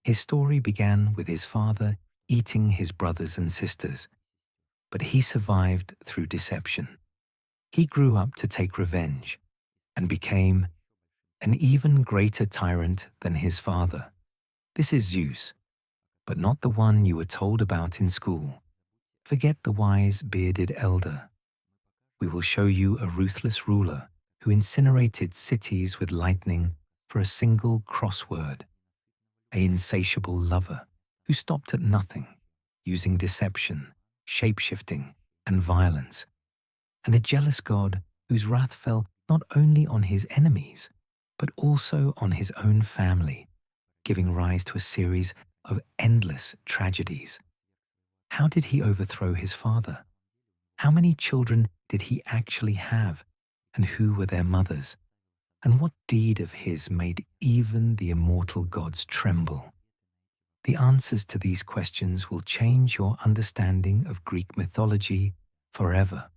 His story began with his father eating his brothers and sisters, but he survived through deception. He grew up to take revenge and became an even greater tyrant than his father. This is Zeus, but not the one you were told about in school. Forget the wise, bearded elder. We will show you a ruthless ruler who incinerated cities with lightning for a single crossword, an insatiable lover who stopped at nothing, using deception, shape-shifting, and violence, and a jealous God whose wrath fell not only on his enemies, but also on his own family, giving rise to a series of endless tragedies. How did he overthrow his father? How many children did he actually have, and who were their mothers? And what deed of his made even the immortal gods tremble? The answers to these questions will change your understanding of Greek mythology forever.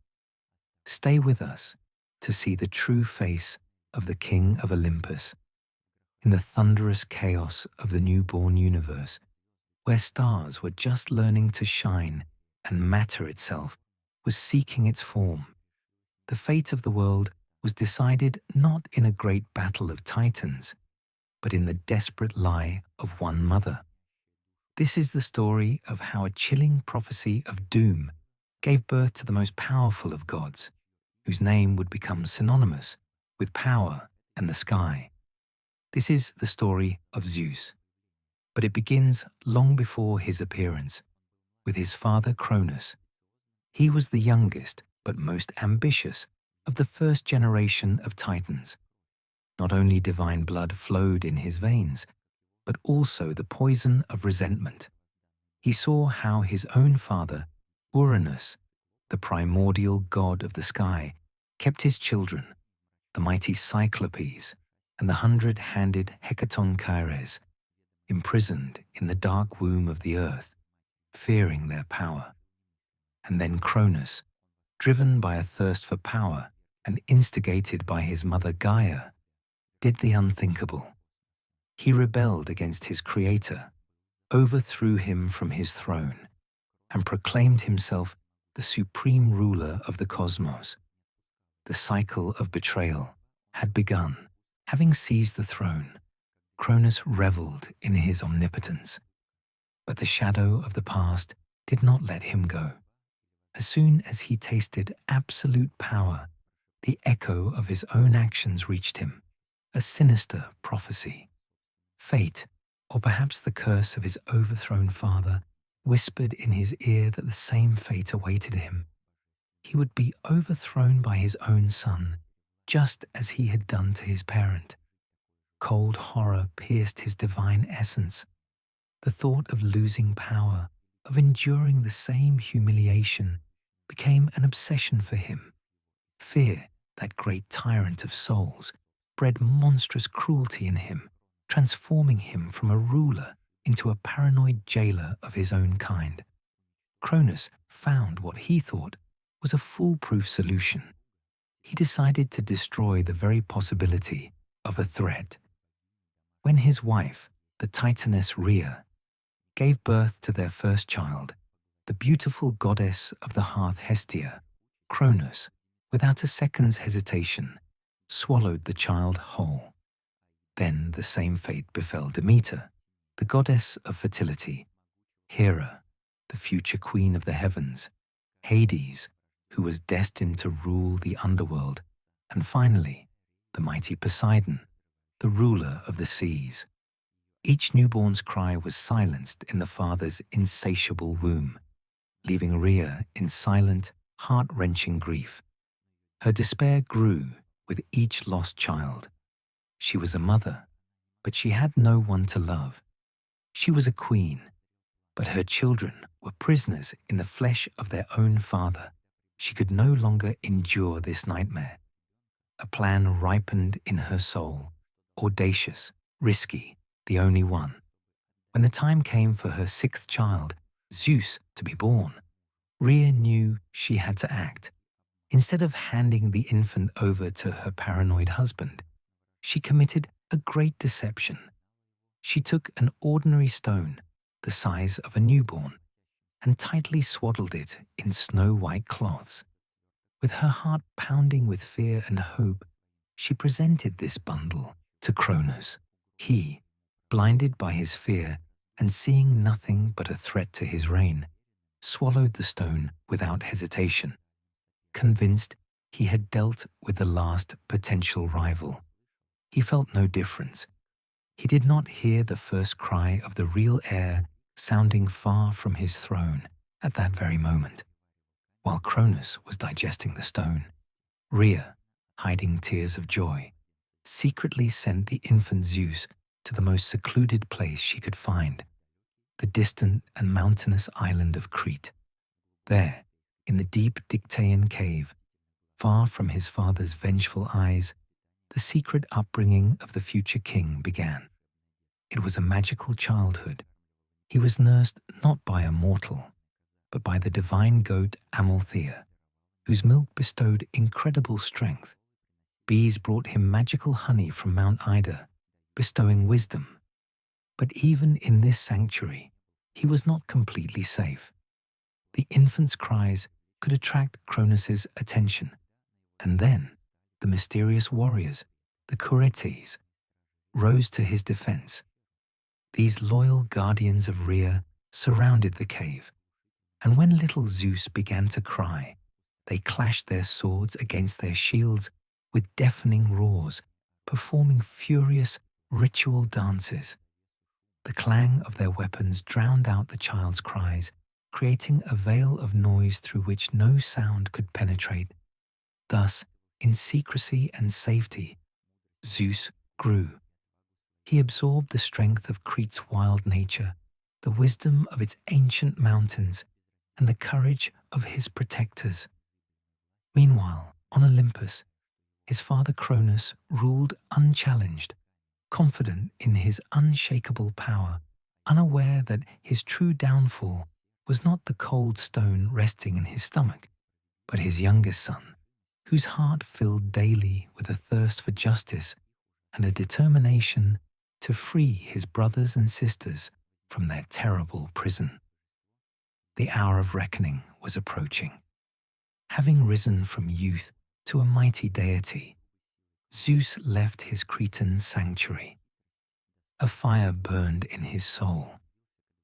Stay with us to see the true face of the King of Olympus in the thunderous chaos of the newborn universe, where stars were just learning to shine and matter itself was seeking its form. The fate of the world was decided not in a great battle of titans, but in the desperate lie of one mother. This is the story of how a chilling prophecy of doom gave birth to the most powerful of gods, whose name would become synonymous with power and the sky. This is the story of Zeus, but it begins long before his appearance, with his father Cronus. He was the youngest but most ambitious of the first generation of Titans. Not only divine blood flowed in his veins, but also the poison of resentment. He saw how his own father, Uranus, the primordial god of the sky, kept his children, the mighty Cyclopes and the 100-handed Hecatoncheires, imprisoned in the dark womb of the earth, fearing their power. And then Cronus, driven by a thirst for power and instigated by his mother Gaia, did the unthinkable. He rebelled against his creator, overthrew him from his throne, and proclaimed himself the supreme ruler of the cosmos. The cycle of betrayal had begun. Having seized the throne, Cronus reveled in his omnipotence. But the shadow of the past did not let him go. As soon as he tasted absolute power, the echo of his own actions reached him, a sinister prophecy. Fate, or perhaps the curse of his overthrown father, whispered in his ear that the same fate awaited him. He would be overthrown by his own son, just as he had done to his parent. Cold horror pierced his divine essence. The thought of losing power, of enduring the same humiliation, became an obsession for him. Fear, that great tyrant of souls, bred monstrous cruelty in him, transforming him from a ruler into a paranoid jailer of his own kind. Cronus found what he thought was a foolproof solution. He decided to destroy the very possibility of a threat. When his wife, the Titaness Rhea, gave birth to their first child, the beautiful goddess of the hearth Hestia, Cronus, without a second's hesitation, swallowed the child whole. Then the same fate befell Demeter, the goddess of fertility, Hera, the future queen of the heavens, Hades, who was destined to rule the underworld, and finally, the mighty Poseidon, the ruler of the seas. Each newborn's cry was silenced in the father's insatiable womb, leaving Rhea in silent, heart-wrenching grief. Her despair grew with each lost child. She was a mother, but she had no one to love. She was a queen, but her children were prisoners in the flesh of their own father. She could no longer endure this nightmare. A plan ripened in her soul, audacious, risky, the only one. When the time came for her sixth child, Zeus, to be born, Rhea knew she had to act. Instead of handing the infant over to her paranoid husband, she committed a great deception. She took an ordinary stone, the size of a newborn, and tightly swaddled it in snow-white cloths. With her heart pounding with fear and hope, she presented this bundle to Cronus. He, blinded by his fear and seeing nothing but a threat to his reign, swallowed the stone without hesitation, convinced he had dealt with the last potential rival. He felt no difference. He did not hear the first cry of the real heir sounding far from his throne at that very moment. While Cronus was digesting the stone, Rhea, hiding tears of joy, secretly sent the infant Zeus to the most secluded place she could find, the distant and mountainous island of Crete. There, in the deep Dictaean cave, far from his father's vengeful eyes, the secret upbringing of the future king began. It was a magical childhood. He was nursed not by a mortal, but by the divine goat Amalthea, whose milk bestowed incredible strength. Bees brought him magical honey from Mount Ida, bestowing wisdom. But even in this sanctuary, he was not completely safe. The infant's cries could attract Cronus's attention, and then the mysterious warriors, the Curetes, rose to his defense. These loyal guardians of Rhea surrounded the cave, and when little Zeus began to cry, they clashed their swords against their shields with deafening roars, performing furious ritual dances. The clang of their weapons drowned out the child's cries, creating a veil of noise through which no sound could penetrate. Thus, in secrecy and safety, Zeus grew. He absorbed the strength of Crete's wild nature, the wisdom of its ancient mountains, and the courage of his protectors. Meanwhile, on Olympus, his father Cronus ruled unchallenged, confident in his unshakable power, unaware that his true downfall was not the cold stone resting in his stomach, but his youngest son, whose heart filled daily with a thirst for justice and a determination to free his brothers and sisters from their terrible prison. The hour of reckoning was approaching. Having risen from youth to a mighty deity, Zeus left his Cretan sanctuary. A fire burned in his soul,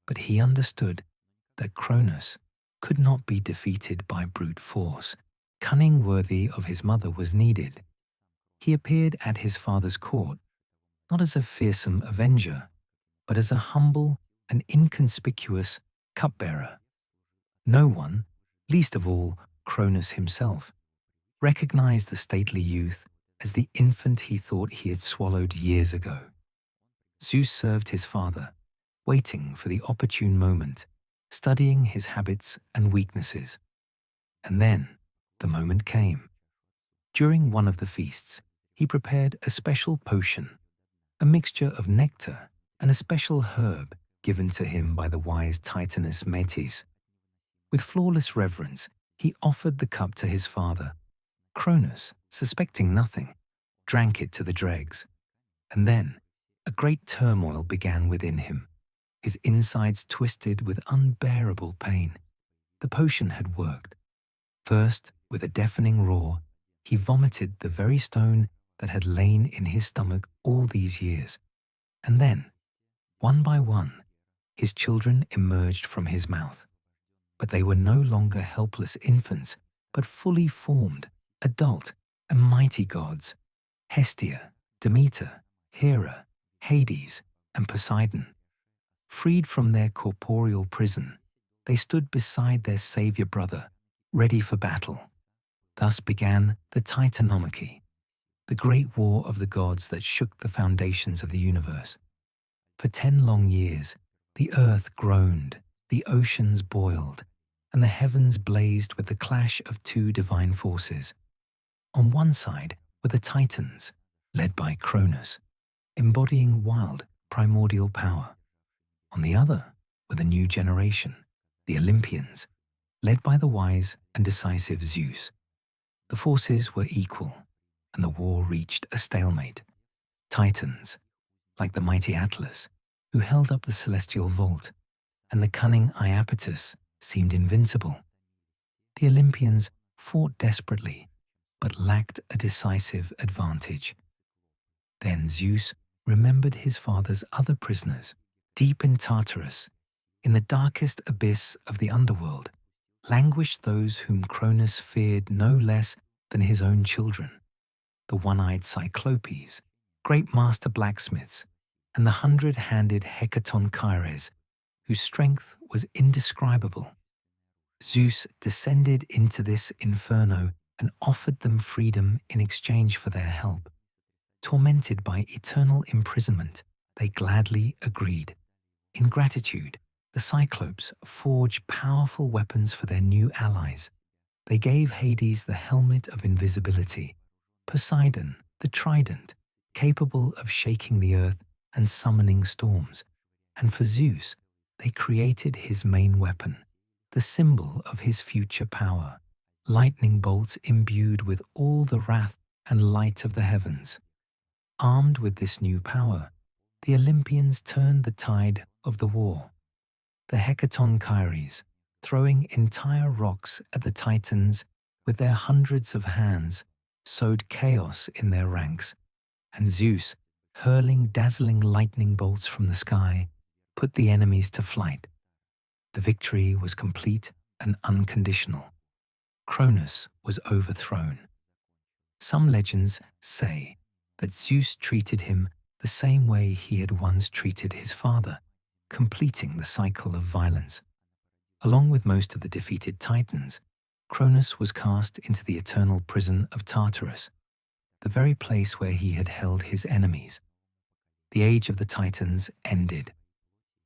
but he understood that Cronus could not be defeated by brute force. Cunning worthy of his mother was needed. He appeared at his father's court, not as a fearsome avenger, but as a humble and inconspicuous cupbearer. No one, least of all Cronus himself, recognized the stately youth as the infant he thought he had swallowed years ago. Zeus served his father, waiting for the opportune moment, studying his habits and weaknesses. And then the moment came. During one of the feasts, he prepared a special potion, a mixture of nectar and a special herb given to him by the wise Titaness Metis. With flawless reverence, he offered the cup to his father. Cronus, suspecting nothing, drank it to the dregs. And then a great turmoil began within him. His insides twisted with unbearable pain. The potion had worked. First, with a deafening roar, he vomited the very stone that had lain in his stomach all these years. And then, one by one, his children emerged from his mouth. But they were no longer helpless infants, but fully formed, adult and mighty gods: Hestia, Demeter, Hera, Hades, and Poseidon. Freed from their corporeal prison, they stood beside their savior brother, ready for battle. Thus began the Titanomachy, the great war of the gods that shook the foundations of the universe. For 10 long years, the earth groaned, the oceans boiled, and the heavens blazed with the clash of two divine forces. On one side were the Titans, led by Cronus, embodying wild, primordial power. On the other were the new generation, the Olympians, led by the wise and decisive Zeus. The forces were equal, and the war reached a stalemate. Titans, like the mighty Atlas, who held up the celestial vault, and the cunning Iapetus seemed invincible. The Olympians fought desperately, but lacked a decisive advantage. Then Zeus remembered his father's other prisoners, deep in Tartarus, in the darkest abyss of the underworld, languished those whom Cronus feared no less than his own children, the one-eyed Cyclopes, great master blacksmiths, and the 100-handed Hecatonchires, whose strength was indescribable. Zeus descended into this inferno and offered them freedom in exchange for their help. Tormented by eternal imprisonment, they gladly agreed. In gratitude, the Cyclopes forged powerful weapons for their new allies. They gave Hades the helmet of invisibility, Poseidon the trident, capable of shaking the earth and summoning storms, and for Zeus, they created his main weapon, the symbol of his future power, lightning bolts imbued with all the wrath and light of the heavens. Armed with this new power, the Olympians turned the tide of the war. The Hecatonchires, throwing entire rocks at the Titans with their hundreds of hands, sowed chaos in their ranks, and Zeus, hurling dazzling lightning bolts from the sky, put the enemies to flight. The victory was complete and unconditional. Cronus was overthrown. Some legends say that Zeus treated him the same way he had once treated his father, completing the cycle of violence. Along with most of the defeated Titans, Cronus was cast into the eternal prison of Tartarus, the very place where he had held his enemies. The age of the Titans ended.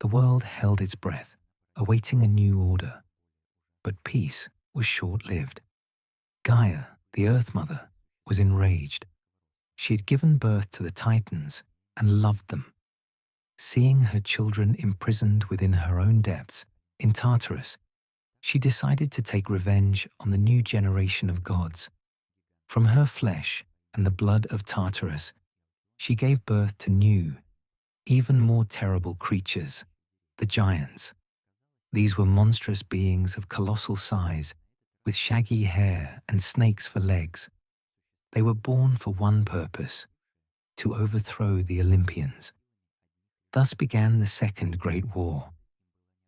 The world held its breath, awaiting a new order. But peace was short-lived. Gaia, the Earth Mother, was enraged. She had given birth to the Titans and loved them. Seeing her children imprisoned within her own depths in Tartarus, she decided to take revenge on the new generation of gods. From her flesh and the blood of Tartarus, she gave birth to new, even more terrible creatures, the giants. These were monstrous beings of colossal size, with shaggy hair and snakes for legs. They were born for one purpose: to overthrow the Olympians. Thus began the Second Great War.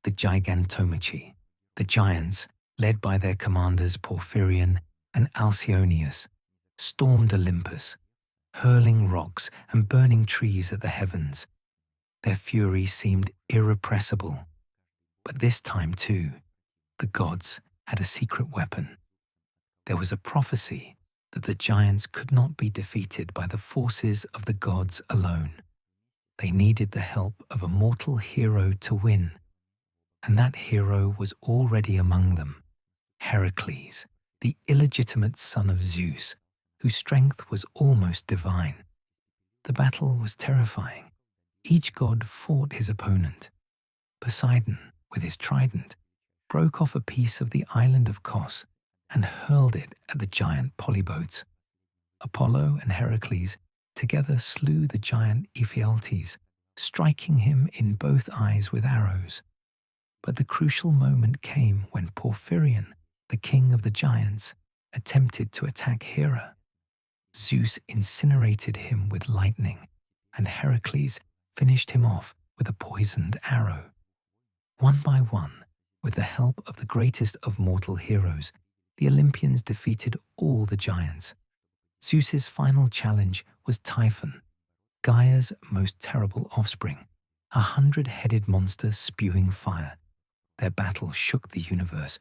The Gigantomachy, the giants, led by their commanders Porphyrion and Alcyoneus, stormed Olympus, hurling rocks and burning trees at the heavens. Their fury seemed irrepressible. But this time, too, the gods had a secret weapon. There was a prophecy that the giants could not be defeated by the forces of the gods alone. They needed the help of a mortal hero to win, and that hero was already among them, Heracles, the illegitimate son of Zeus, whose strength was almost divine. The battle was terrifying. Each god fought his opponent. Poseidon, with his trident, broke off a piece of the island of Kos and hurled it at the giant polybotes. Apollo and Heracles together slew the giant Ephialtes, striking him in both eyes with arrows. But the crucial moment came when Porphyrion, the king of the giants, attempted to attack Hera. Zeus incinerated him with lightning, and Heracles finished him off with a poisoned arrow. One by one, with the help of the greatest of mortal heroes, the Olympians defeated all the giants. Zeus's final challenge was Typhon, Gaia's most terrible offspring, a 100-headed monster spewing fire. Their battle shook the universe,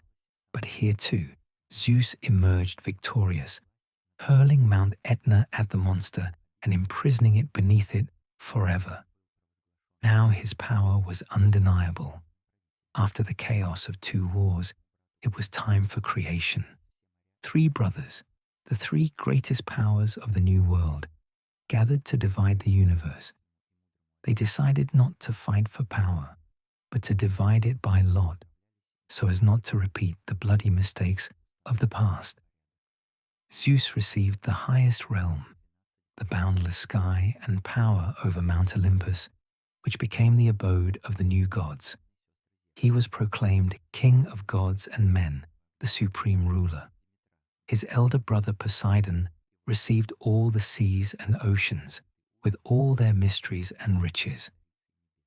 but here too, Zeus emerged victorious, hurling Mount Etna at the monster and imprisoning it beneath it forever. Now his power was undeniable. After the chaos of 2 wars, it was time for creation. 3 brothers, the 3 greatest powers of the new world, gathered to divide the universe. They decided not to fight for power, but to divide it by lot, so as not to repeat the bloody mistakes of the past. Zeus received the highest realm, the boundless sky and power over Mount Olympus, which became the abode of the new gods. He was proclaimed King of gods and men, the supreme ruler. His elder brother Poseidon received all the seas and oceans, with all their mysteries and riches.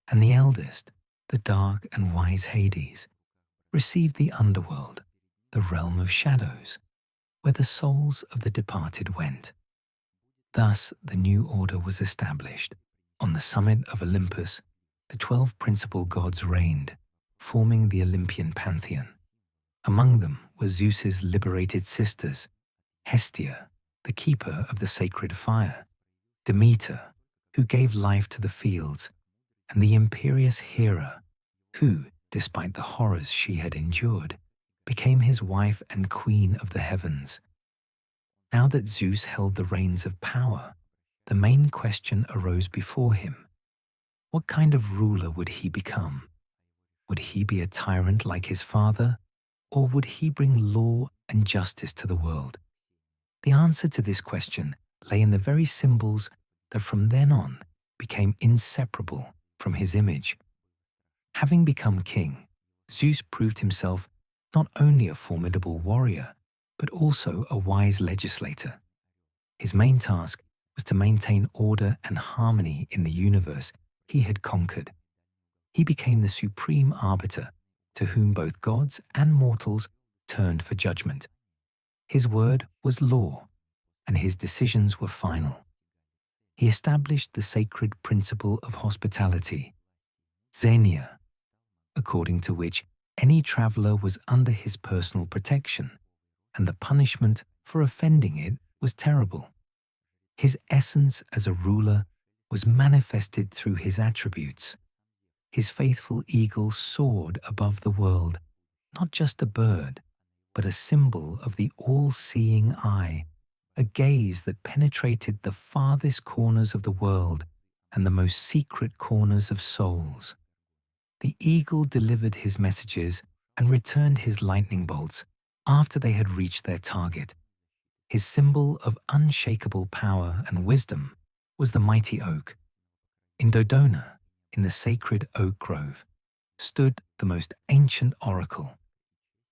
And the eldest, the dark and wise Hades, received the underworld, the realm of shadows, where the souls of the departed went. Thus the new order was established. On the summit of Olympus, the 12 principal gods reigned, forming the Olympian pantheon. Among them were Zeus's liberated sisters, Hestia, the keeper of the sacred fire, Demeter, who gave life to the fields, and the imperious Hera, who, despite the horrors she had endured, became his wife and queen of the heavens. Now that Zeus held the reins of power, the main question arose before him. What kind of ruler would he become? Would he be a tyrant like his father, or would he bring law and justice to the world? The answer to this question lay in the very symbols that from then on became inseparable from his image. Having become king, Zeus proved himself not only a formidable warrior, but also a wise legislator. His main task was to maintain order and harmony in the universe he had conquered. He became the supreme arbiter to whom both gods and mortals turned for judgment. His word was law, and his decisions were final. He established the sacred principle of hospitality, xenia, according to which any traveler was under his personal protection, and the punishment for offending it was terrible. His essence as a ruler was manifested through his attributes. His faithful eagle soared above the world, not just a bird, but a symbol of the all-seeing eye, a gaze that penetrated the farthest corners of the world and the most secret corners of souls. The eagle delivered his messages and returned his lightning bolts after they had reached their target. His symbol of unshakable power and wisdom was the mighty oak. In Dodona, in the sacred oak grove, stood the most ancient oracle.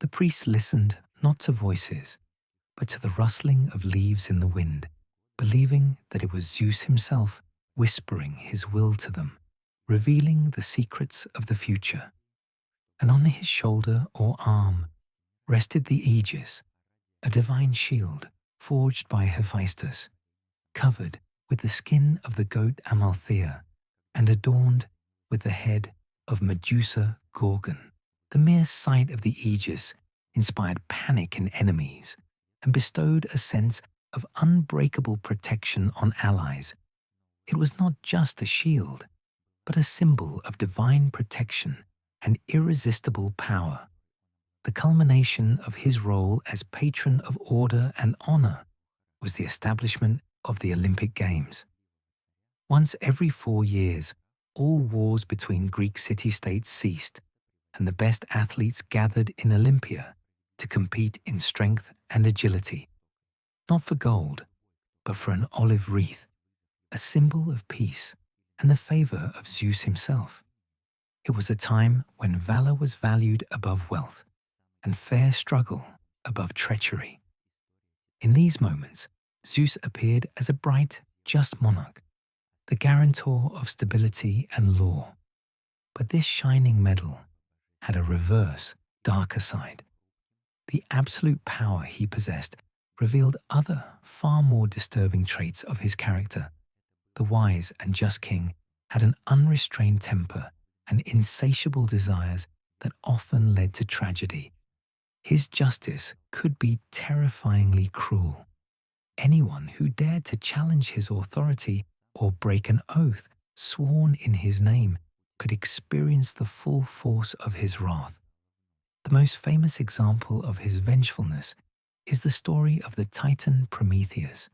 The priests listened not to voices, but to the rustling of leaves in the wind, believing that it was Zeus himself whispering his will to them, revealing the secrets of the future. And on his shoulder or arm rested the aegis, a divine shield forged by Hephaestus, covered with the skin of the goat Amalthea and adorned with the head of Medusa Gorgon. The mere sight of the aegis inspired panic in enemies and bestowed a sense of unbreakable protection on allies. It was not just a shield, but a symbol of divine protection and irresistible power, the culmination of his role as patron of order and honor was the establishment of the Olympic Games. Once every 4 years, all wars between Greek city-states ceased, and the best athletes gathered in Olympia to compete in strength and agility, not for gold, but for an olive wreath, a symbol of peace and the favor of Zeus himself. It was a time when valor was valued above wealth, and fair struggle above treachery. In these moments, Zeus appeared as a bright, just monarch, the guarantor of stability and law. But this shining medal had a reverse, darker side. The absolute power he possessed revealed other, far more disturbing traits of his character. The wise and just king had an unrestrained temper and insatiable desires that often led to tragedy. His justice could be terrifyingly cruel. Anyone who dared to challenge his authority or break an oath sworn in his name could experience the full force of his wrath. The most famous example of his vengefulness is the story of the Titan Prometheus.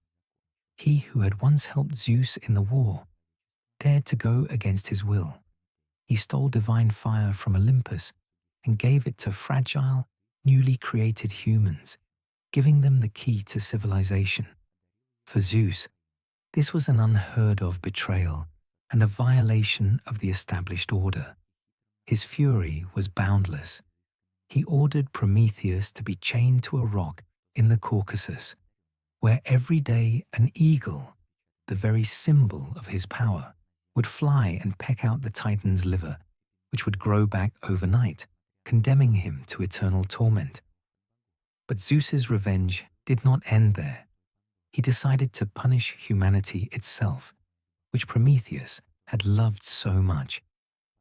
He who had once helped Zeus in the war dared to go against his will. He stole divine fire from Olympus and gave it to fragile, newly created humans, giving them the key to civilization. For Zeus, this was an unheard of betrayal, and a violation of the established order. His fury was boundless. He ordered Prometheus to be chained to a rock in the Caucasus, where every day an eagle, the very symbol of his power, would fly and peck out the Titan's liver, which would grow back overnight, condemning him to eternal torment. But Zeus's revenge did not end there. He decided to punish humanity itself, which Prometheus had loved so much.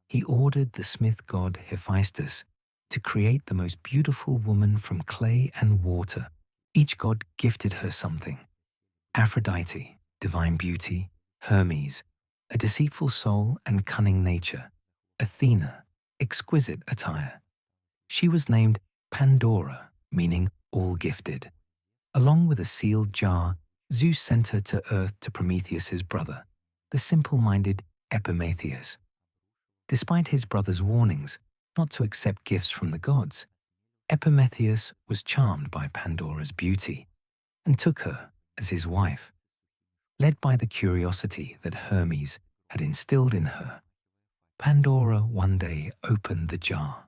He ordered the smith god Hephaestus to create the most beautiful woman from clay and water. Each god gifted her something: Aphrodite, divine beauty; Hermes, a deceitful soul and cunning nature; Athena, exquisite attire. She was named Pandora, meaning all-gifted. Along with a sealed jar, Zeus sent her to Earth to Prometheus's brother, the simple-minded Epimetheus. Despite his brother's warnings not to accept gifts from the gods, Epimetheus was charmed by Pandora's beauty and took her as his wife. Led by the curiosity that Hermes had instilled in her, Pandora one day opened the jar.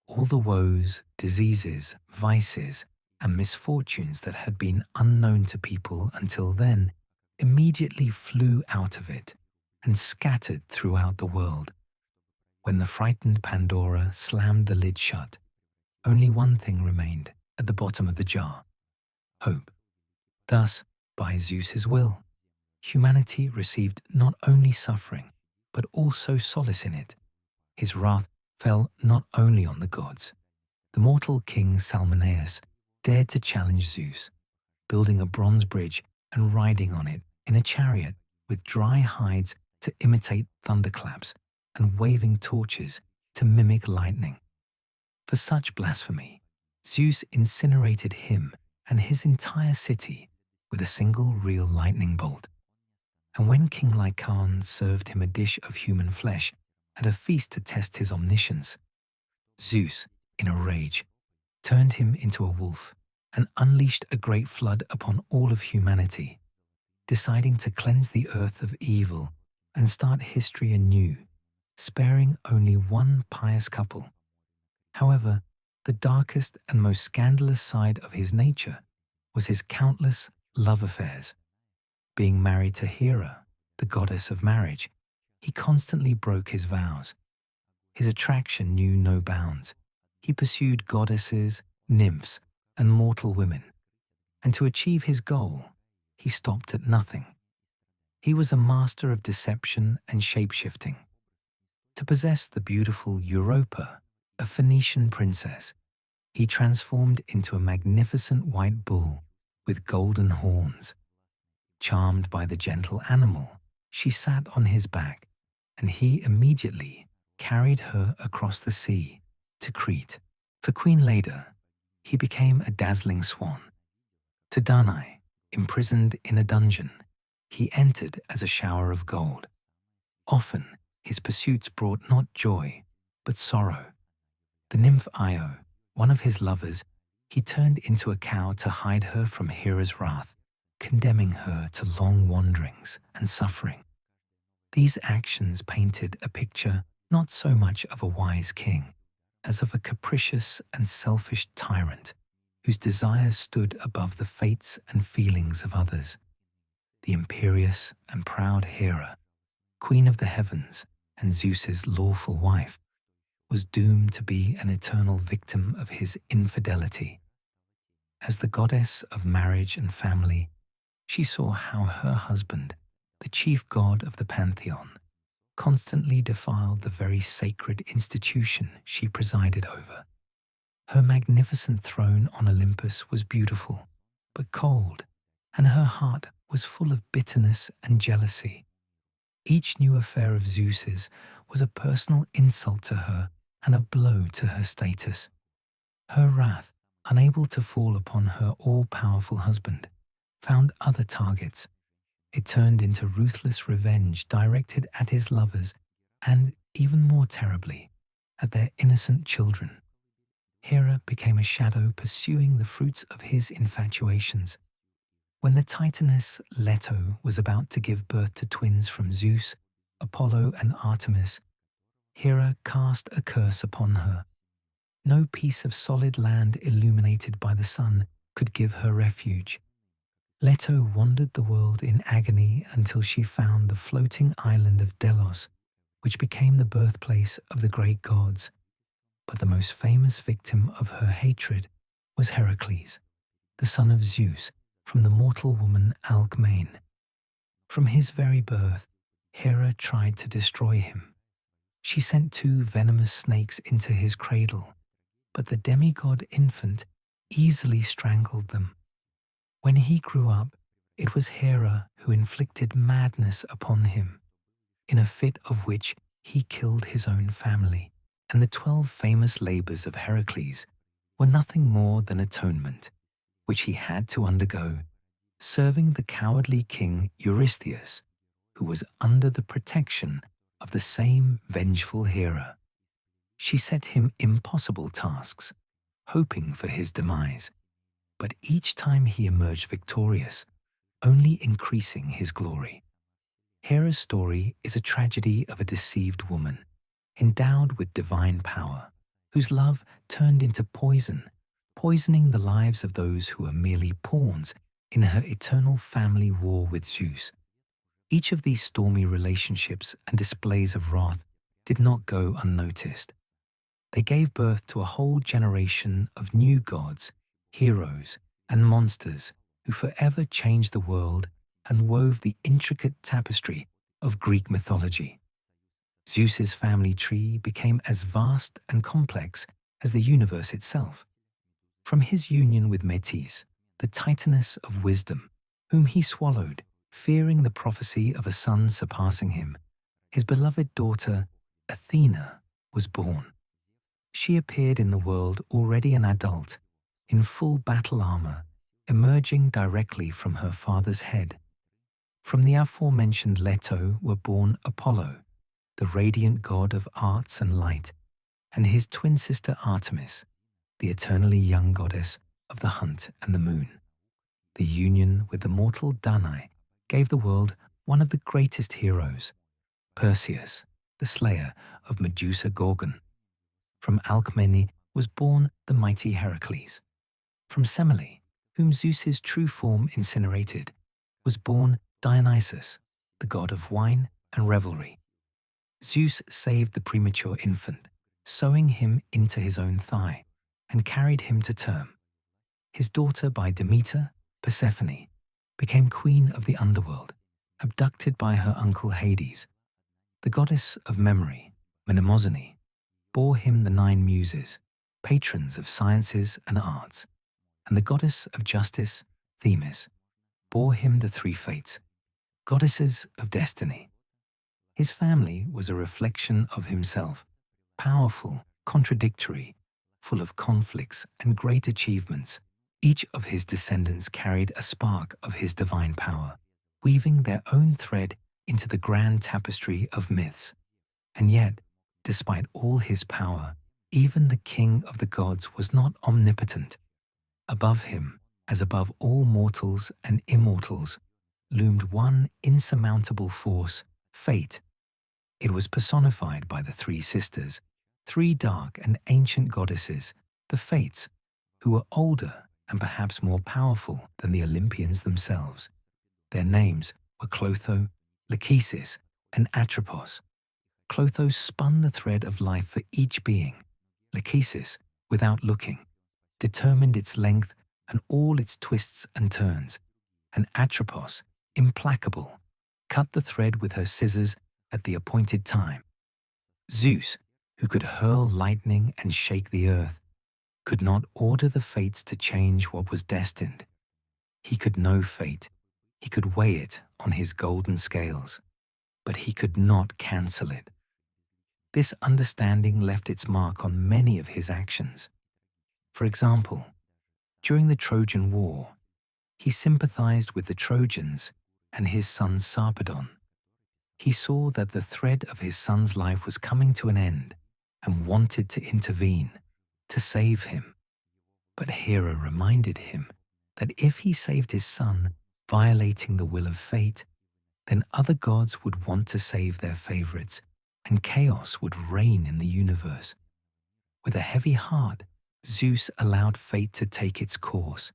All the woes, diseases, vices, and misfortunes that had been unknown to people until then immediately flew out of it and scattered throughout the world. When the frightened Pandora slammed the lid shut, only one thing remained at the bottom of the jar: hope. Thus, by Zeus's will, humanity received not only suffering, but also solace in it. His wrath fell not only on the gods. The mortal king Salmoneus dared to challenge Zeus, building a bronze bridge and riding on it in a chariot with dry hides to imitate thunderclaps and waving torches to mimic lightning. For such blasphemy, Zeus incinerated him and his entire city with a single real lightning bolt. And when King Lycaon served him a dish of human flesh at a feast to test his omniscience, Zeus, in a rage, turned him into a wolf and unleashed a great flood upon all of humanity, deciding to cleanse the earth of evil and start history anew, sparing only one pious couple. However, the darkest and most scandalous side of his nature was his countless love affairs. Being married to Hera, the goddess of marriage, he constantly broke his vows. His attraction knew no bounds. He pursued goddesses, nymphs, and mortal women. And to achieve his goal, he stopped at nothing. He was a master of deception and shape-shifting. To possess the beautiful Europa, a Phoenician princess, he transformed into a magnificent white bull with golden horns. Charmed by the gentle animal, she sat on his back, and he immediately carried her across the sea to Crete. For Queen Leda, he became a dazzling swan. To Danae, imprisoned in a dungeon, he entered as a shower of gold. Often, his pursuits brought not joy, but sorrow. The nymph Io, one of his lovers, he turned into a cow to hide her from Hera's wrath, condemning her to long wanderings and suffering. These actions painted a picture not so much of a wise king, as of a capricious and selfish tyrant whose desires stood above the fates and feelings of others. The imperious and proud Hera, queen of the heavens and Zeus's lawful wife, was doomed to be an eternal victim of his infidelity. As the goddess of marriage and family, she saw how her husband, the chief god of the pantheon, constantly defiled the very sacred institution she presided over. Her magnificent throne on Olympus was beautiful, but cold, and her heart was full of bitterness and jealousy. Each new affair of Zeus's was a personal insult to her and a blow to her status. Her wrath, unable to fall upon her all-powerful husband, found other targets. It turned into ruthless revenge directed at his lovers and, even more terribly, at their innocent children. Hera became a shadow pursuing the fruits of his infatuations. When the Titaness Leto was about to give birth to twins from Zeus, Apollo and Artemis, Hera cast a curse upon her. No piece of solid land illuminated by the sun could give her refuge. Leto wandered the world in agony until she found the floating island of Delos, which became the birthplace of the great gods. But the most famous victim of her hatred was Heracles, the son of Zeus, from the mortal woman Alcmene. From his very birth, Hera tried to destroy him. She sent 2 venomous snakes into his cradle, but the demigod infant easily strangled them. When he grew up, it was Hera who inflicted madness upon him, in a fit of which he killed his own family. And the 12 famous labors of Heracles were nothing more than atonement, which he had to undergo, serving the cowardly king Eurystheus, who was under the protection of the same vengeful Hera. She set him impossible tasks, hoping for his demise, but each time he emerged victorious, only increasing his glory. Hera's story is a tragedy of a deceived woman, endowed with divine power, whose love turned into poison, poisoning the lives of those who were merely pawns in her eternal family war with Zeus. Each of these stormy relationships and displays of wrath did not go unnoticed. They gave birth to a whole generation of new gods, heroes, and monsters who forever changed the world and wove the intricate tapestry of Greek mythology. Zeus's family tree became as vast and complex as the universe itself. From his union with Metis, the Titaness of wisdom, whom he swallowed, fearing the prophecy of a son surpassing him, his beloved daughter, Athena, was born. She appeared in the world already an adult, in full battle armor, emerging directly from her father's head. From the aforementioned Leto were born Apollo, the radiant god of arts and light, and his twin sister Artemis, the eternally young goddess of the hunt and the moon. The union with the mortal Danae gave the world one of the greatest heroes, Perseus, the slayer of Medusa Gorgon. From Alcmene was born the mighty Heracles. From Semele, whom Zeus's true form incinerated, was born Dionysus, the god of wine and revelry. Zeus saved the premature infant, sewing him into his own thigh, and carried him to term. His daughter by Demeter, Persephone, became queen of the underworld, abducted by her uncle Hades. The goddess of memory, Mnemosyne, bore him the 9 muses, patrons of sciences and arts, and the goddess of justice, Themis, bore him the 3 fates, goddesses of destiny. His family was a reflection of himself, powerful, contradictory, full of conflicts and great achievements. Each of his descendants carried a spark of his divine power, weaving their own thread into the grand tapestry of myths. And yet, despite all his power, even the king of the gods was not omnipotent. Above him, as above all mortals and immortals, loomed one insurmountable force, fate. It was personified by the 3 sisters, 3 dark and ancient goddesses, the Fates, who were older and perhaps more powerful than the Olympians themselves. Their names were Clotho, Lachesis, and Atropos. Clotho spun the thread of life for each being. Lachesis, without looking, determined its length and all its twists and turns, and Atropos, implacable, cut the thread with her scissors at the appointed time. Zeus, who could hurl lightning and shake the earth, could not order the fates to change what was destined. He could know fate, he could weigh it on his golden scales, but he could not cancel it. This understanding left its mark on many of his actions. For example, during the Trojan War, he sympathized with the Trojans and his son Sarpedon. He saw that the thread of his son's life was coming to an end and wanted to intervene, to save him. But Hera reminded him that if he saved his son, violating the will of fate, then other gods would want to save their favorites, and chaos would reign in the universe. With a heavy heart, Zeus allowed fate to take its course.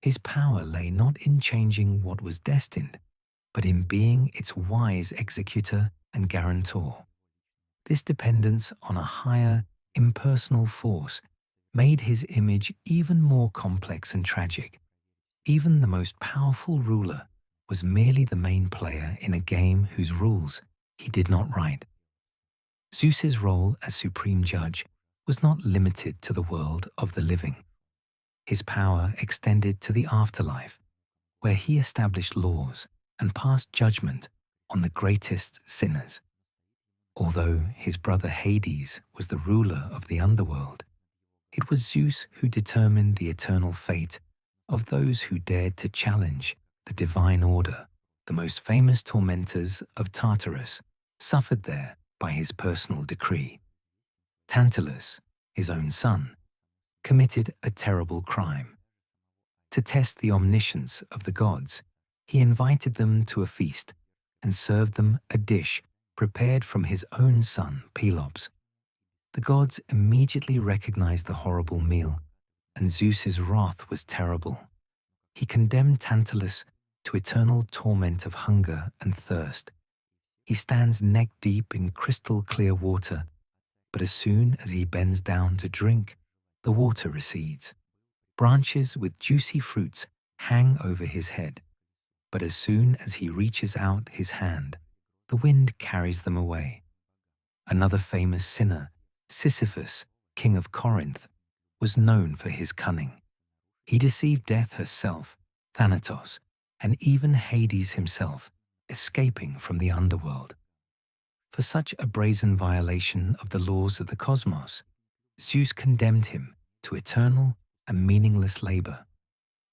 His power lay not in changing what was destined, but in being its wise executor and guarantor. This dependence on a higher, impersonal force made his image even more complex and tragic. Even the most powerful ruler was merely the main player in a game whose rules he did not write. Zeus's role as supreme judge was not limited to the world of the living. His power extended to the afterlife, where he established laws and passed judgment on the greatest sinners. Although his brother Hades was the ruler of the underworld, it was Zeus who determined the eternal fate of those who dared to challenge the divine order. The most famous tormentors of Tartarus suffered there by his personal decree. Tantalus, his own son, committed a terrible crime. To test the omniscience of the gods, he invited them to a feast and served them a dish prepared from his own son, Pelops. The gods immediately recognized the horrible meal, and Zeus's wrath was terrible. He condemned Tantalus to eternal torment of hunger and thirst. He stands neck-deep in crystal-clear water, but as soon as he bends down to drink, the water recedes. Branches with juicy fruits hang over his head, but as soon as he reaches out his hand, the wind carries them away. Another famous sinner, Sisyphus, king of Corinth, was known for his cunning. He deceived death herself, Thanatos, and even Hades himself, escaping from the underworld. For such a brazen violation of the laws of the cosmos, Zeus condemned him to eternal and meaningless labor.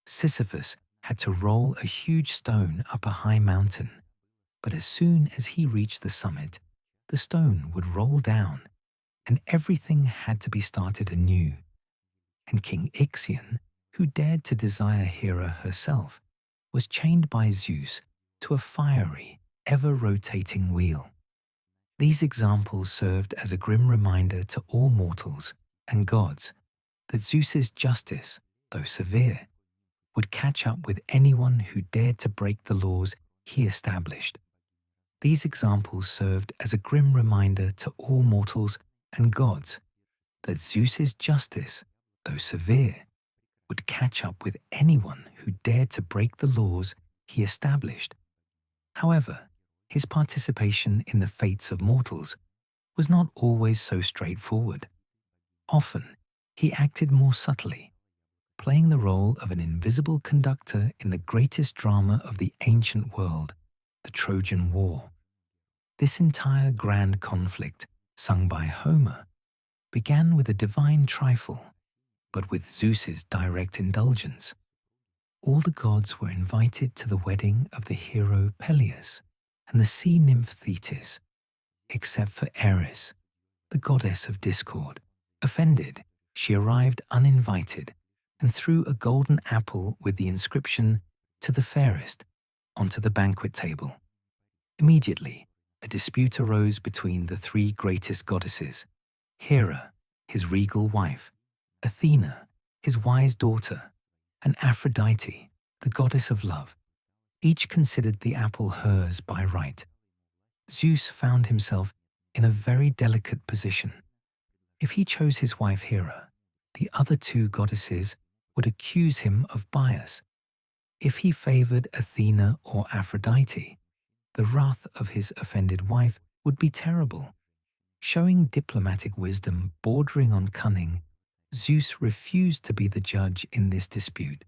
Sisyphus had to roll a huge stone up a high mountain, but as soon as he reached the summit, the stone would roll down, and everything had to be started anew. And King Ixion, who dared to desire Hera herself, was chained by Zeus to a fiery, ever-rotating wheel. These examples served as a grim reminder to all mortals and gods that Zeus's justice, though severe, would catch up with anyone who dared to break the laws he established. These examples served as a grim reminder to all mortals and gods that Zeus's justice, though severe, would catch up with anyone who dared to break the laws he established. However, his participation in the fates of mortals was not always so straightforward. Often, he acted more subtly, playing the role of an invisible conductor in the greatest drama of the ancient world, the Trojan War. This entire grand conflict, sung by Homer, began with a divine trifle, but with Zeus's direct indulgence. All the gods were invited to the wedding of the hero Peleus and the sea nymph Thetis, except for Eris, the goddess of discord. Offended, she arrived uninvited and threw a golden apple with the inscription, "To the fairest," onto the banquet table. Immediately, a dispute arose between the three greatest goddesses: Hera, his regal wife; Athena, his wise daughter; and Aphrodite, the goddess of love. Each considered the apple hers by right. Zeus found himself in a very delicate position. If he chose his wife Hera, the other two goddesses would accuse him of bias. If he favored Athena or Aphrodite, the wrath of his offended wife would be terrible. Showing diplomatic wisdom bordering on cunning, Zeus refused to be the judge in this dispute.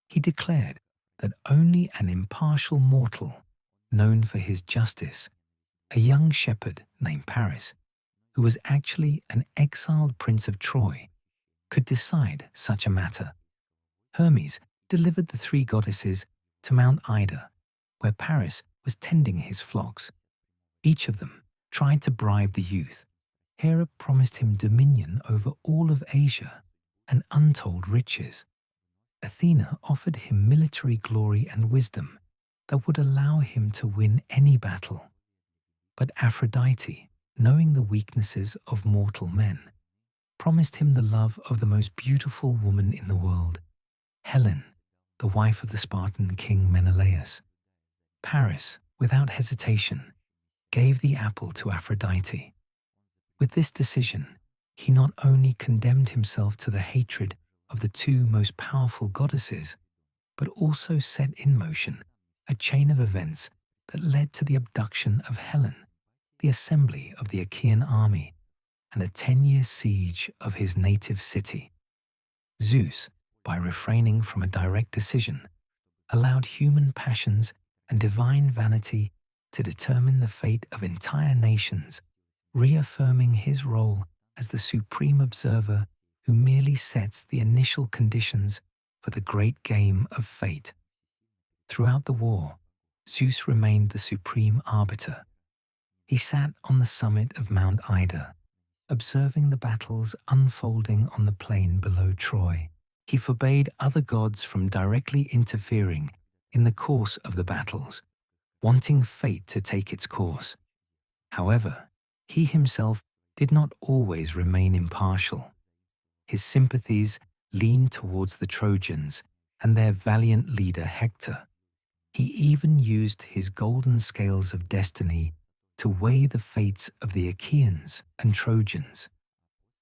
He declared that only an impartial mortal, known for his justice, a young shepherd named Paris, who was actually an exiled prince of Troy, could decide such a matter. Hermes delivered the three goddesses to Mount Ida, where Paris was tending his flocks. Each of them tried to bribe the youth. Hera promised him dominion over all of Asia and untold riches. Athena offered him military glory and wisdom, that would allow him to win any battle. But Aphrodite, knowing the weaknesses of mortal men, promised him the love of the most beautiful woman in the world, Helen, the wife of the Spartan king Menelaus. Paris, without hesitation, gave the apple to Aphrodite. With this decision, he not only condemned himself to the hatred of the two most powerful goddesses, but also set in motion a chain of events that led to the abduction of Helen, the assembly of the Achaean army, and a 10-year siege of his native city. Zeus, by refraining from a direct decision, allowed human passions and divine vanity to determine the fate of entire nations, reaffirming his role as the supreme observer who merely sets the initial conditions for the great game of fate. Throughout the war, Zeus remained the supreme arbiter. He sat on the summit of Mount Ida, observing the battles unfolding on the plain below Troy. He forbade other gods from directly interfering in the course of the battles, wanting fate to take its course. However, he himself did not always remain impartial. His sympathies leaned towards the Trojans and their valiant leader Hector. He even used his golden scales of destiny to weigh the fates of the Achaeans and Trojans.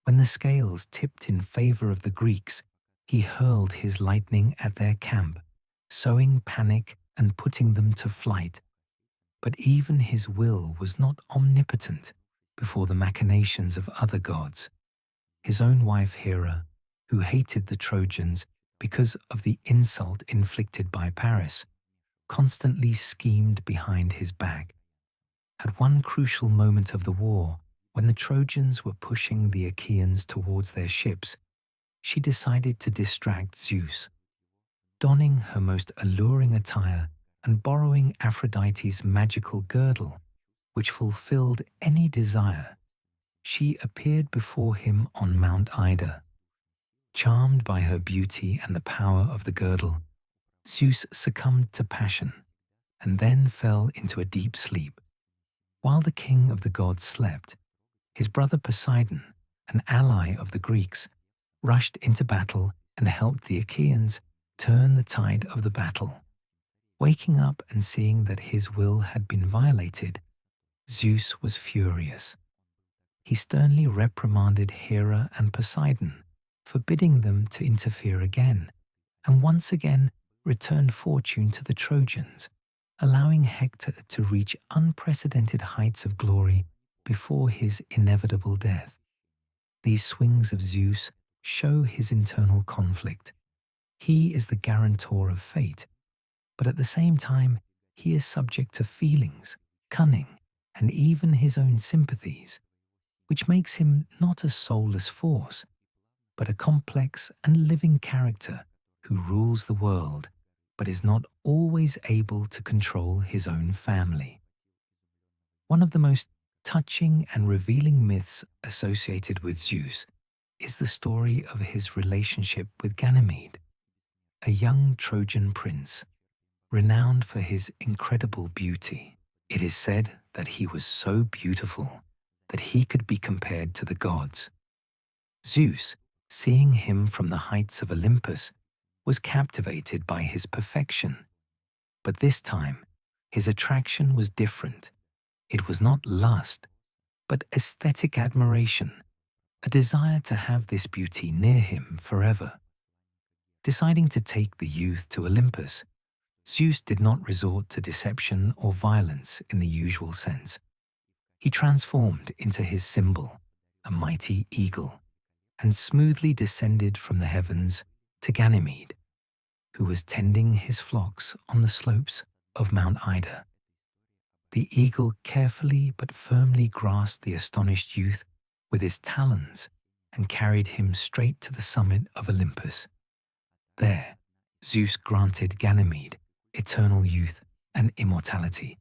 When the scales tipped in favor of the Greeks, he hurled his lightning at their camp, sowing panic and putting them to flight. But even his will was not omnipotent before the machinations of other gods. His own wife Hera, who hated the Trojans because of the insult inflicted by Paris, constantly schemed behind his back. At one crucial moment of the war, when the Trojans were pushing the Achaeans towards their ships, she decided to distract Zeus. Donning her most alluring attire and borrowing Aphrodite's magical girdle, which fulfilled any desire, she appeared before him on Mount Ida. Charmed by her beauty and the power of the girdle, Zeus succumbed to passion and then fell into a deep sleep. While the king of the gods slept, his brother Poseidon, an ally of the Greeks, rushed into battle and helped the Achaeans turn the tide of the battle. Waking up and seeing that his will had been violated, Zeus was furious. He sternly reprimanded Hera and Poseidon, forbidding them to interfere again, and once again returned fortune to the Trojans, allowing Hector to reach unprecedented heights of glory before his inevitable death. These swings of Zeus show his internal conflict. He is the guarantor of fate, but at the same time, he is subject to feelings, cunning, and even his own sympathies, which makes him not a soulless force, but a complex and living character who rules the world, but is not always able to control his own family. One of the most touching and revealing myths associated with Zeus is the story of his relationship with Ganymede, a young Trojan prince, renowned for his incredible beauty. It is said that he was so beautiful that he could be compared to the gods. Zeus, seeing him from the heights of Olympus, was captivated by his perfection. But this time, his attraction was different. It was not lust, but aesthetic admiration, a desire to have this beauty near him forever. Deciding to take the youth to Olympus, Zeus did not resort to deception or violence in the usual sense. He transformed into his symbol, a mighty eagle, and smoothly descended from the heavens to Ganymede, who was tending his flocks on the slopes of Mount Ida. The eagle carefully but firmly grasped the astonished youth with his talons and carried him straight to the summit of Olympus. There, Zeus granted Ganymede eternal youth and immortality,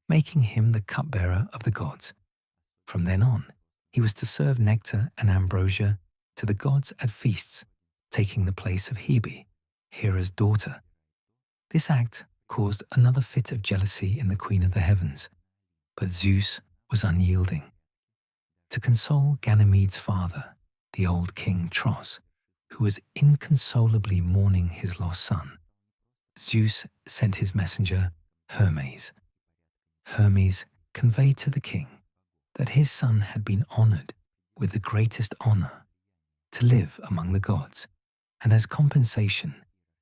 making him the cupbearer of the gods. From then on, he was to serve nectar and ambrosia to the gods at feasts, taking the place of Hebe, Hera's daughter. This act caused another fit of jealousy in the Queen of the Heavens, but Zeus was unyielding. To console Ganymede's father, the old king Tros, who was inconsolably mourning his lost son, Zeus sent his messenger, Hermes. Hermes conveyed to the king that his son had been honored with the greatest honor, to live among the gods, and as compensation,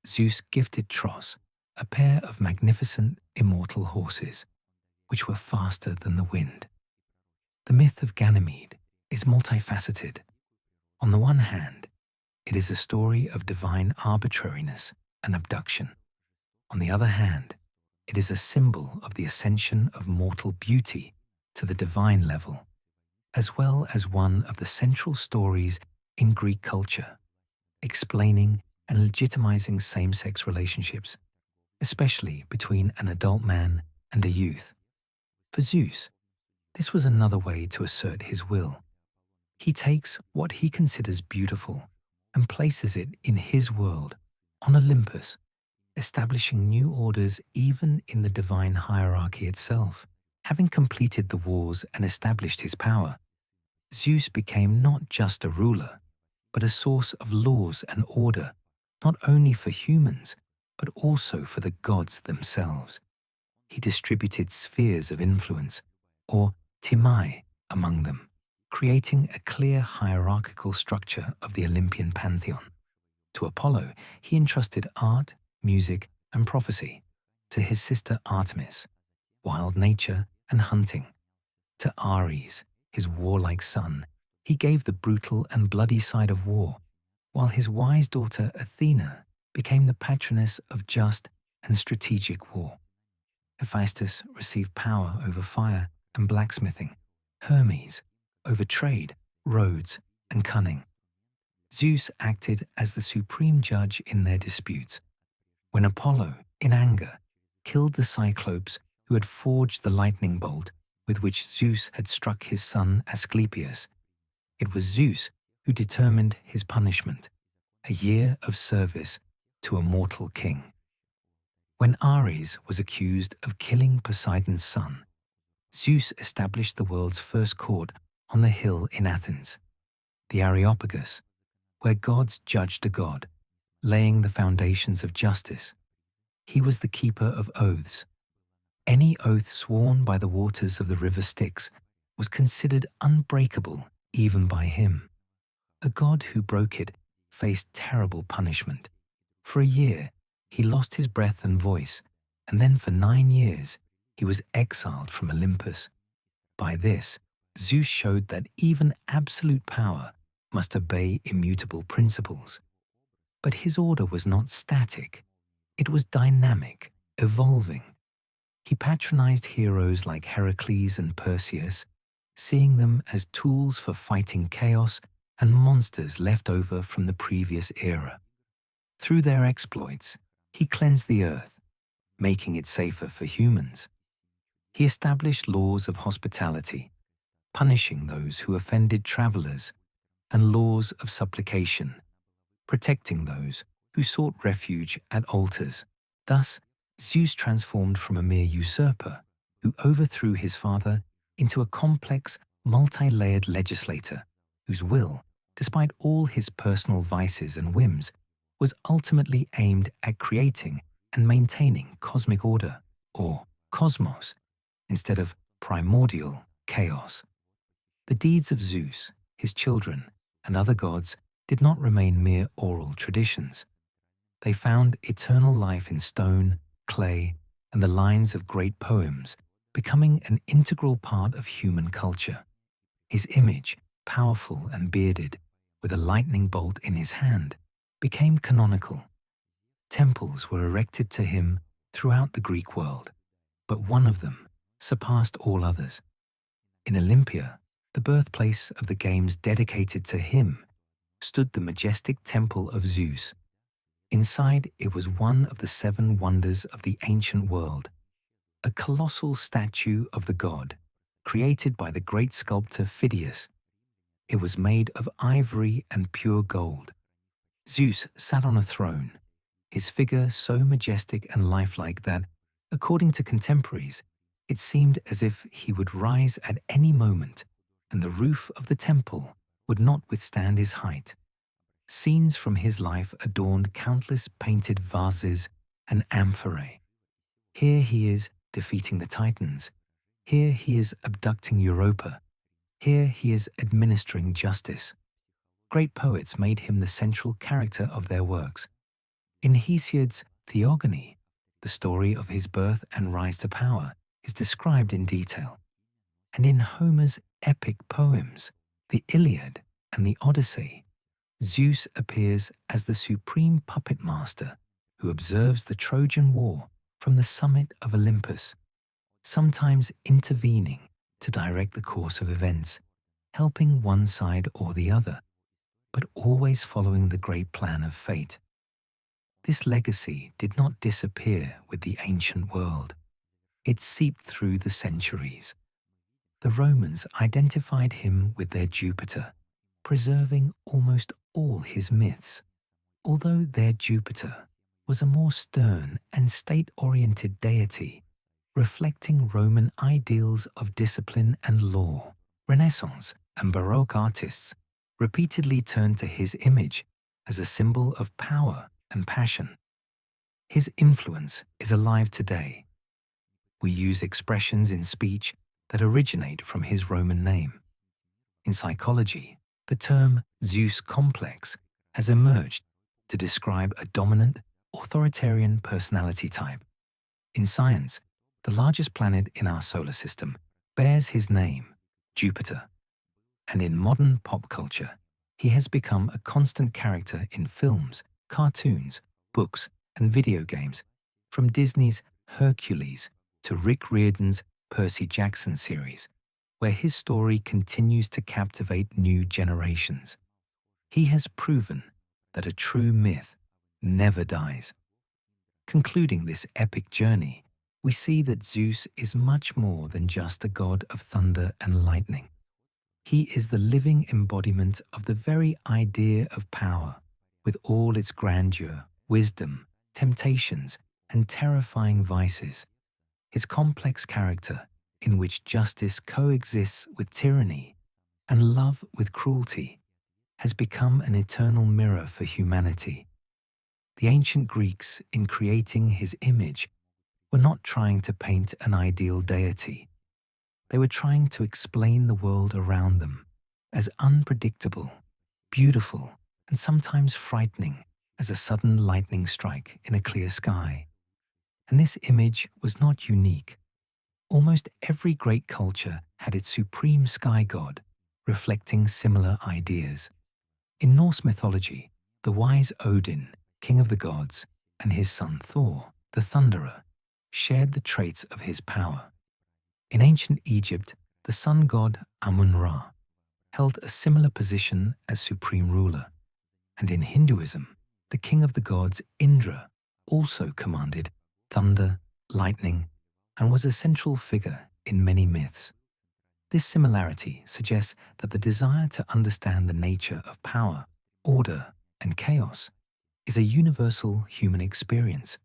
Zeus gifted Tros a pair of magnificent immortal horses, which were faster than the wind. The myth of Ganymede is multifaceted. On the one hand, it is a story of divine arbitrariness and abduction. On the other hand, it is a symbol of the ascension of mortal beauty to the divine level, as well as one of the central stories in Greek culture, explaining and legitimizing same-sex relationships, especially between an adult man and a youth. For Zeus, this was another way to assert his will. He takes what he considers beautiful and places it in his world, on Olympus, establishing new orders even in the divine hierarchy itself. Having completed the wars and established his power, Zeus became not just a ruler, but a source of laws and order, not only for humans, but also for the gods themselves. He distributed spheres of influence, or timai, among them, creating a clear hierarchical structure of the Olympian pantheon. To Apollo, he entrusted art, music, and prophecy. To his sister Artemis, wild nature and hunting. To Ares, his warlike son, he gave the brutal and bloody side of war, while his wise daughter Athena became the patroness of just and strategic war. Hephaestus received power over fire and blacksmithing, Hermes over trade, roads, and cunning. Zeus acted as the supreme judge in their disputes. When Apollo, in anger, killed the Cyclopes who had forged the lightning bolt with which Zeus had struck his son Asclepius, it was Zeus who determined his punishment, a year of service to a mortal king. When Ares was accused of killing Poseidon's son, Zeus established the world's first court on the hill in Athens, the Areopagus, where gods judged a god, laying the foundations of justice. He was the keeper of oaths. Any oath sworn by the waters of the river Styx was considered unbreakable even by him. A god who broke it faced terrible punishment. For a year, he lost his breath and voice, and then for 9 years, he was exiled from Olympus. By this, Zeus showed that even absolute power must obey immutable principles. But his order was not static. It was dynamic, evolving. He patronized heroes like Heracles and Perseus, seeing them as tools for fighting chaos and monsters left over from the previous era. Through their exploits, he cleansed the earth, making it safer for humans. He established laws of hospitality, punishing those who offended travelers, and laws of supplication, protecting those who sought refuge at altars. Thus, Zeus transformed from a mere usurper who overthrew his father into a complex, multi-layered legislator whose will, despite all his personal vices and whims, was ultimately aimed at creating and maintaining cosmic order, or cosmos, instead of primordial chaos. The deeds of Zeus, his children, and other gods did not remain mere oral traditions. They found eternal life in stone, clay, and the lines of great poems, becoming an integral part of human culture. His image, powerful and bearded, with a lightning bolt in his hand, became canonical. Temples were erected to him throughout the Greek world, but one of them surpassed all others. In Olympia, the birthplace of the games dedicated to him, stood the majestic temple of Zeus. Inside, it was one of the 7 wonders of the ancient world, a colossal statue of the god, created by the great sculptor Phidias. It was made of ivory and pure gold. Zeus sat on a throne, his figure so majestic and lifelike that, According to contemporaries, it seemed as if he would rise at any moment, and the roof of the temple would not withstand his height. Scenes from his life adorned countless painted vases and amphorae. Here he is defeating the Titans. Here he is abducting Europa. Here he is administering justice. Great poets made him the central character of their works. In Hesiod's Theogony, the story of his birth and rise to power is described in detail. And in Homer's epic poems, the Iliad and the Odyssey, Zeus appears as the supreme puppet master who observes the Trojan War from the summit of Olympus, sometimes intervening to direct the course of events, helping one side or the other, but always following the great plan of fate. This legacy did not disappear with the ancient world. It seeped through the centuries. The Romans identified him with their Jupiter, preserving almost all his myths, although their Jupiter was a more stern and state-oriented deity, reflecting Roman ideals of discipline and law. Renaissance and Baroque artists repeatedly turned to his image as a symbol of power and passion. His influence is alive today. We use expressions in speech that originate from his Roman name. In psychology, the term Zeus complex has emerged to describe a dominant, authoritarian personality type. In science, the largest planet in our solar system bears his name, Jupiter. And in modern pop culture, he has become a constant character in films, cartoons, books, and video games, from Disney's Hercules to Rick Riordan's Percy Jackson series, where his story continues to captivate new generations. He has proven that a true myth never dies. Concluding this epic journey, we see that Zeus is much more than just a god of thunder and lightning. He is the living embodiment of the very idea of power, with all its grandeur, wisdom, temptations, and terrifying vices. His complex character, in which justice coexists with tyranny and love with cruelty, has become an eternal mirror for humanity. The ancient Greeks, in creating his image, were not trying to paint an ideal deity. They were trying to explain the world around them as unpredictable, beautiful, and sometimes frightening as a sudden lightning strike in a clear sky. And this image was not unique. Almost every great culture had its supreme sky god, reflecting similar ideas. In Norse mythology, the wise Odin, king of the gods, and his son Thor, the thunderer, shared the traits of his power. In ancient Egypt, the sun god Amun-Ra held a similar position as supreme ruler. And in Hinduism, the king of the gods Indra also commanded thunder, lightning, and was a central figure in many myths. This similarity suggests that the desire to understand the nature of power, order, and chaos is a universal human experience.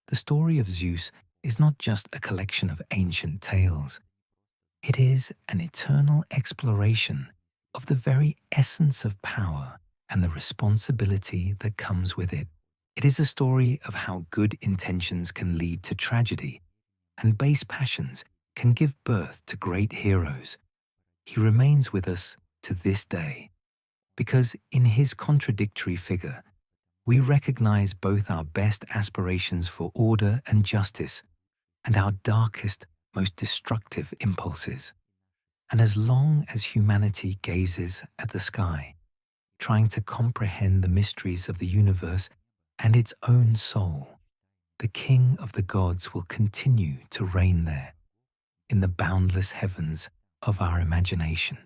The story of Zeus is not just a collection of ancient tales. It is an eternal exploration of the very essence of power and the responsibility that comes with it. It is a story of how good intentions can lead to tragedy, and base passions can give birth to great heroes. He remains with us to this day, because in his contradictory figure, we recognize both our best aspirations for order and justice and our darkest, most destructive impulses. And as long as humanity gazes at the sky, trying to comprehend the mysteries of the universe and its own soul, the King of the gods will continue to reign there, in the boundless heavens of our imagination.